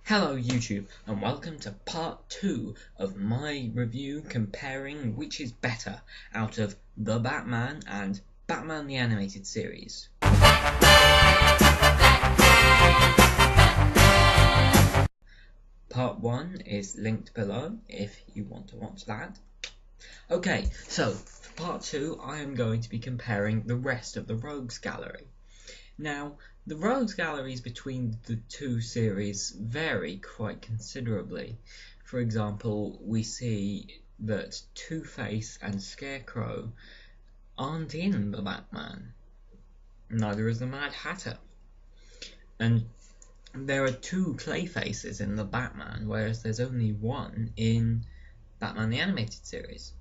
Hello YouTube, and welcome to part 2 of my review comparing which is better out of The Batman and Batman the Animated Series. Part 1 is linked below if you want to watch that. Okay, so for part 2 I am going to be comparing the rest of the Rogues Gallery. Now, the Rogues Galleries between the two series vary quite considerably. For example, we see that TwoFace and Scarecrow aren't in the Batman. Neither is the Mad Hatter. And there are 2 Clayfaces in the Batman, whereas there's only 1 in Batman the Animated Series.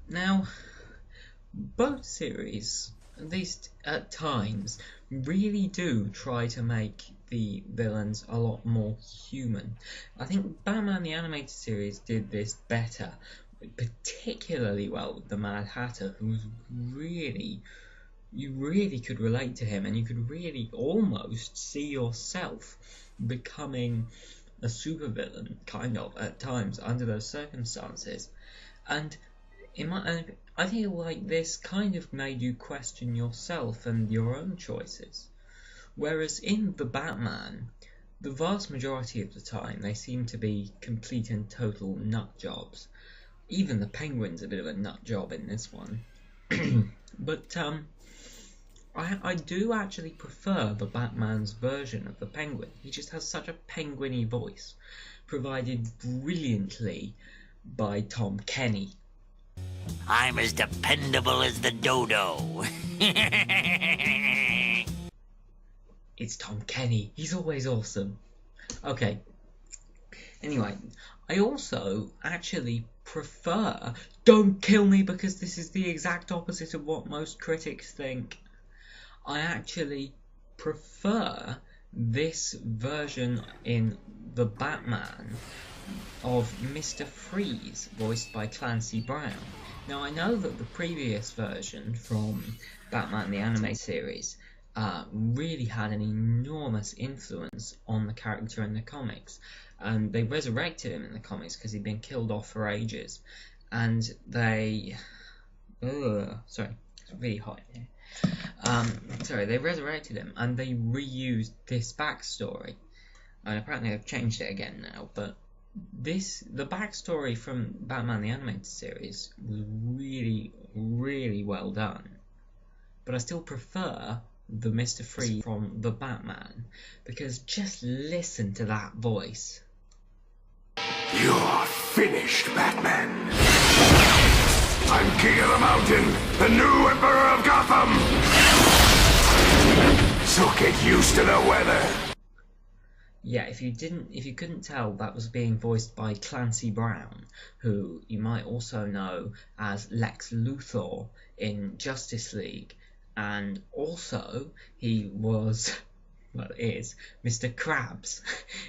Now, both series, at least at times, really do try to make the villains a lot more human. I think Batman the Animated Series did this better, particularly well with the Mad Hatter, who was you really could relate to him, and you could really almost see yourself becoming a supervillain, kind of, at times, under those circumstances. And I think like this kind of made you question yourself and your own choices. Whereas in the Batman, the vast majority of the time they seem to be complete and total nut jobs. Even the Penguin's a bit of a nut job in this one. But I do actually prefer the Batman's version of the Penguin. He just has such a penguin-y voice, provided brilliantly by Tom Kenny. I'm as dependable as the dodo. It's Tom Kenny. He's always awesome. Okay. Anyway, I also actually prefer... Don't kill me, because this is the exact opposite of what most critics think. I actually prefer this version in the Batman of Mr. Freeze, voiced by Clancy Brown. Now, I know that the previous version from Batman the Animated Series really had an enormous influence on the character in the comics. And they resurrected him in the comics because he'd been killed off for ages. And they... sorry, it's really hot here. They resurrected him and they reused this backstory. And apparently they've changed it again now, but the backstory from Batman the Animated Series was really well done. But I still prefer the Mr. Freeze from the Batman, because just listen to that voice. You're finished, Batman. I'm king of the mountain, the new emperor of Gotham. So get used to the weather. Yeah, if you couldn't tell, that was being voiced by Clancy Brown, who you might also know as Lex Luthor in Justice League, and also he was, well, is Mr. Krabs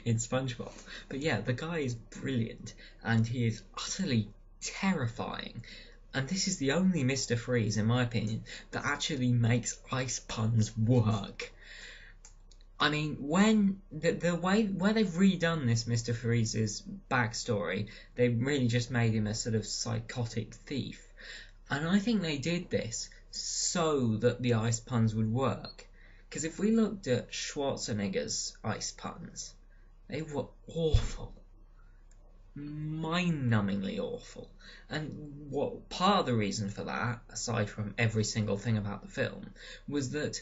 in SpongeBob. But yeah, the guy is brilliant, and he is utterly terrifying. And this is the only Mr. Freeze, in my opinion, that actually makes ice puns work. I mean, when the way where they've redone this Mr. Freeze's backstory, they really just made him a sort of psychotic thief. And I think they did this so that the ice puns would work. Because if we looked at Schwarzenegger's ice puns, they were awful. Mind-numbingly awful. And what part of the reason for that, aside from every single thing about the film, was that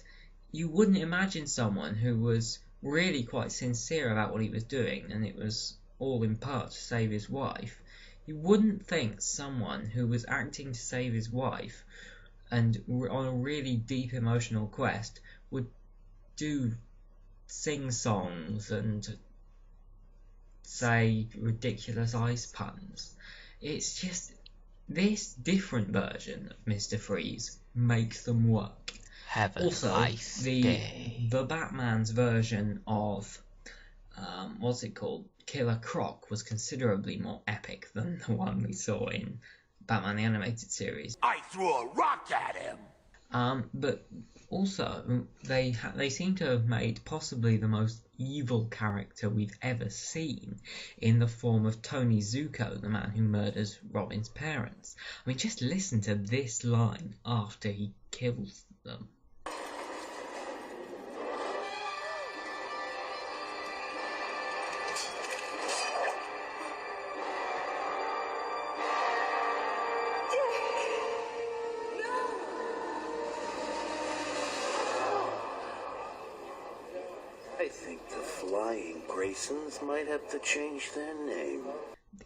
you wouldn't imagine someone who was really quite sincere about what he was doing, and it was all in part to save his wife. You wouldn't think someone who was acting to save his wife and on a really deep emotional quest would do sing-songs and say ridiculous ice puns. It's just this different version of Mr. Freeze makes them work. Also, the Batman's version of what's it called? Killer Croc was considerably more epic than the one we saw in Batman the Animated Series. I threw a rock at him. But also, they seem to have made possibly the most evil character we've ever seen, in the form of Tony Zuko, the man who murders Robin's parents. I mean, just listen to this line after he kills them. I think the Flying Graysons might have to change their name.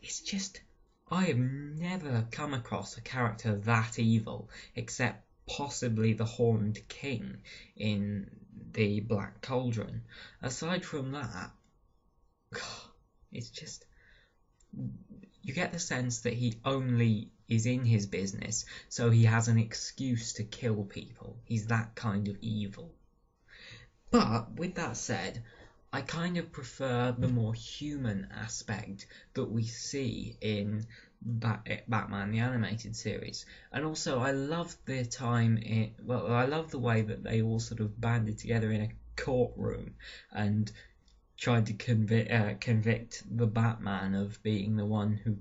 It's just, I have never come across a character that evil, except possibly the Horned King in the Black Cauldron. Aside from that, it's just, you get the sense that he only is in his business, so he has an excuse to kill people. He's that kind of evil. But, with that said, I kind of prefer the more human aspect that we see in Batman the Animated Series. And also, I love the I love the way that they all sort of banded together in a courtroom and tried to convict the Batman of being the one who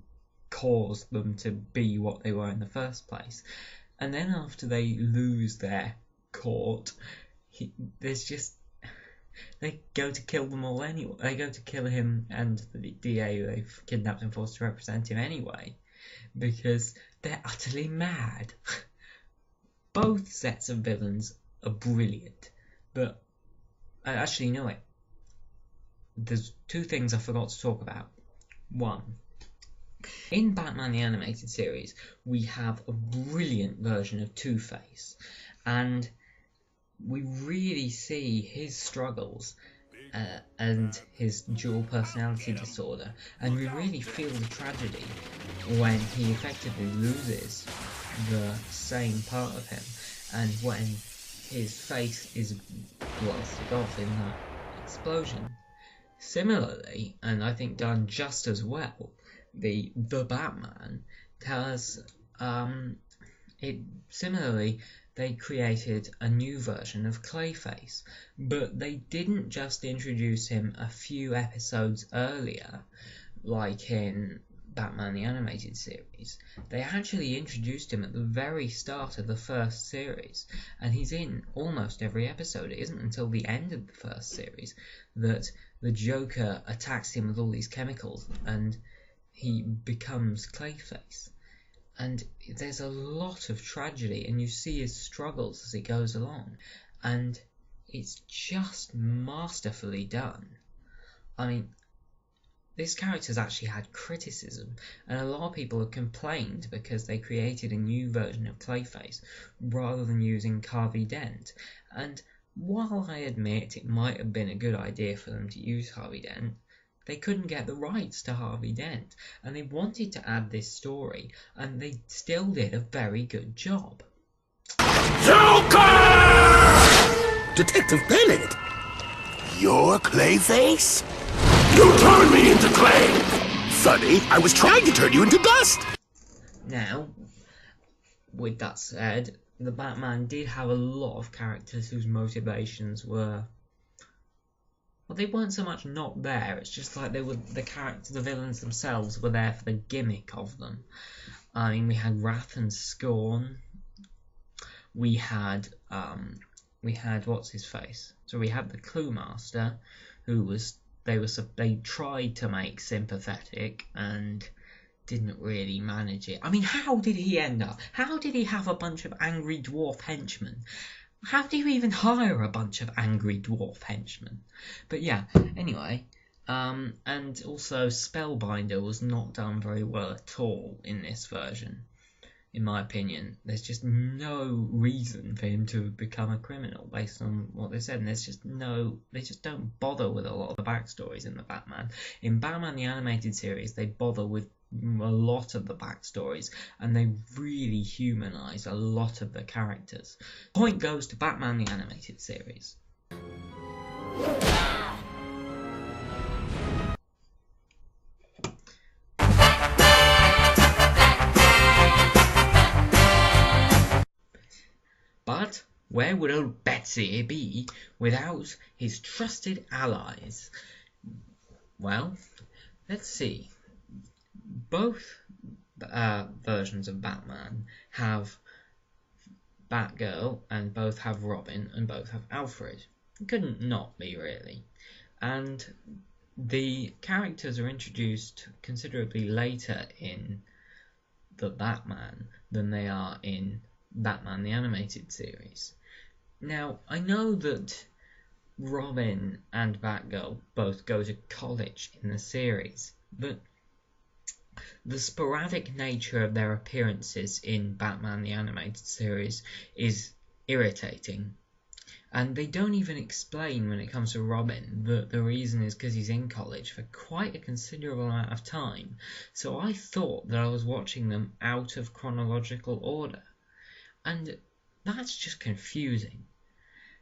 caused them to be what they were in the first place. And then after they lose their court, they go to kill them all anyway. They go to kill him and the DA who they've kidnapped and forced to represent him anyway, because they're utterly mad. Both sets of villains are brilliant, but actually, no, there's two things I forgot to talk about. One, in Batman the Animated Series, we have a brilliant version of TwoFace, and we really see his struggles and his dual personality disorder, and we really feel the tragedy when he effectively loses the same part of him, and when his face is blasted off in that explosion. Similarly, and I think done just as well, the Batman has similarly, they created a new version of Clayface, but they didn't just introduce him a few episodes earlier, like in Batman the Animated Series. They actually introduced him at the very start of the first series, and he's in almost every episode. It isn't until the end of the first series that the Joker attacks him with all these chemicals, and he becomes Clayface. And there's a lot of tragedy, and you see his struggles as he goes along, and it's just masterfully done. I mean, this character's actually had criticism, and a lot of people have complained because they created a new version of Clayface rather than using Harvey Dent. And while I admit it might have been a good idea for them to use Harvey Dent, they couldn't get the rights to Harvey Dent, and they wanted to add this story, and they still did a very good job. Joker! Detective Bennett! You're Clayface? You turned me into clay! Funny, I was trying to turn you into dust! Now, with that said, the Batman did have a lot of characters whose motivations were... well, they weren't so much not there, it's just like they were the villains themselves were there for the gimmick of them. I mean, we had Wrath and Scorn, we had what's his face? So we had the Clue Master, who was, they tried to make sympathetic and didn't really manage it. I mean, how did he end up? How did he have a bunch of angry dwarf henchmen? How do you even hire a bunch of angry dwarf henchmen? But yeah, anyway, and also Spellbinder was not done very well at all in this version, in my opinion. There's just no reason for him to become a criminal based on what they said, and they just don't bother with a lot of the backstories in the Batman. In Batman the Animated Series, they bother with a lot of the backstories, and they really humanise a lot of the characters. Point goes to Batman the Animated Series. But where would old Betsy be without his trusted allies? Well, let's see. Both versions of Batman have Batgirl, and both have Robin, and both have Alfred. It couldn't not be, really. And the characters are introduced considerably later in the Batman than they are in Batman the Animated Series. Now, I know that Robin and Batgirl both go to college in the series, but the sporadic nature of their appearances in Batman the Animated Series is irritating. And they don't even explain, when it comes to Robin, that the reason is because he's in college for quite a considerable amount of time. So I thought that I was watching them out of chronological order. And that's just confusing.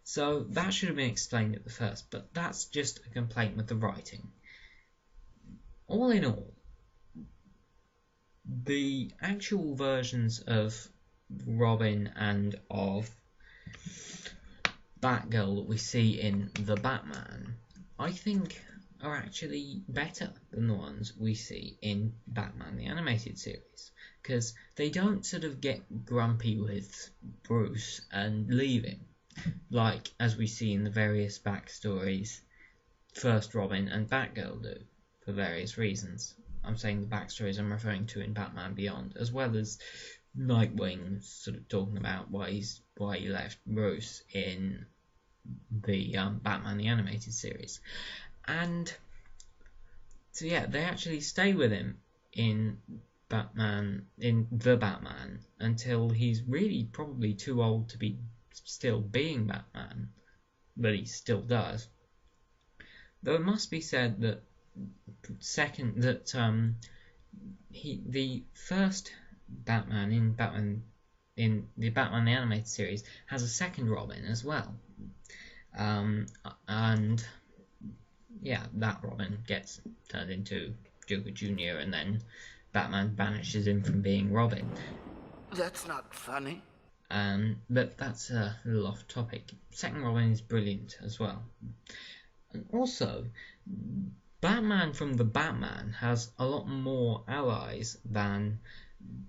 So that should have been explained at the first, but that's just a complaint with the writing. All in all, the actual versions of Robin and of Batgirl that we see in The Batman, I think are actually better than the ones we see in Batman the Animated Series, because they don't sort of get grumpy with Bruce and leave him, like as we see in the various backstories first Robin and Batgirl do, for various reasons. I'm saying the backstories I'm referring to in Batman Beyond, as well as Nightwing sort of talking about why he left Bruce in the Batman the Animated Series. And so yeah, they actually stay with him in the Batman until he's really probably too old to be still being Batman, but he still does. Though it must be said that the first Batman in the Batman the Animated Series has a second Robin as well, and yeah, that Robin gets turned into Joker Jr. and then Batman banishes him from being Robin. That's not funny. But that's a little off topic. Second Robin is brilliant as well. And also, Batman from the Batman has a lot more allies than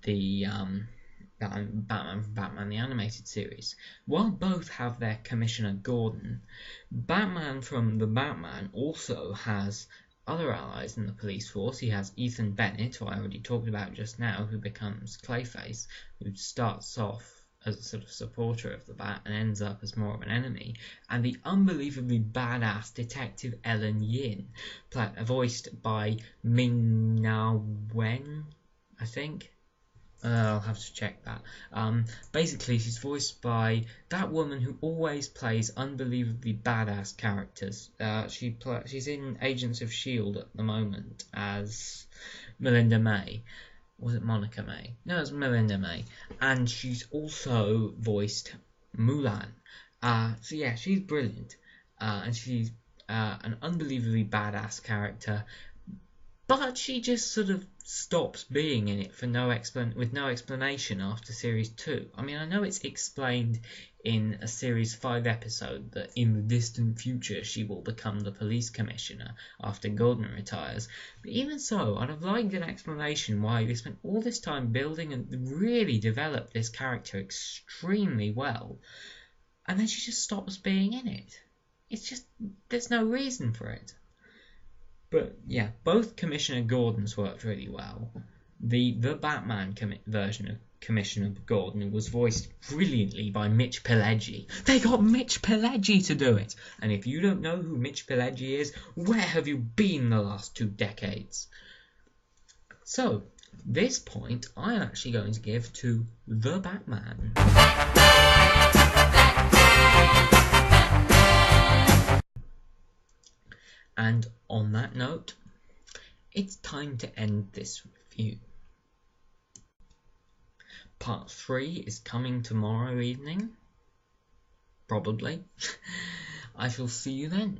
the Batman from Batman the Animated Series. While both have their Commissioner Gordon, Batman from the Batman also has other allies in the police force. He has Ethan Bennett, who I already talked about just now, who becomes Clayface, who starts off as a sort of supporter of the Bat and ends up as more of an enemy, and the unbelievably badass Detective Ellen Yin, voiced by Ming-Na Wen, I think. I'll have to check that. Basically, she's voiced by that woman who always plays unbelievably badass characters. She's in Agents of S.H.I.E.L.D. at the moment as Melinda May. Was it Monica May? No, it was Melinda May. And she's also voiced Mulan. So yeah, she's brilliant. And she's an unbelievably badass character. But she just sort of stops being in it with no explanation after Series 2. I mean, I know it's explained in a Series 5 episode that in the distant future she will become the police commissioner after Gordon retires. But even so, I'd have liked an explanation why they spent all this time building and really developed this character extremely well, and then she just stops being in it. It's just, there's no reason for it. But yeah, both Commissioner Gordons worked really well. The Batman version of Commissioner Gordon was voiced brilliantly by Mitch Pileggi. They got Mitch Pileggi to do it! And if you don't know who Mitch Pileggi is, where have you been the last 2 decades? So, this point I'm actually going to give to The Batman. And on that note, it's time to end this review. Part 3 is coming tomorrow evening. Probably. I shall see you then.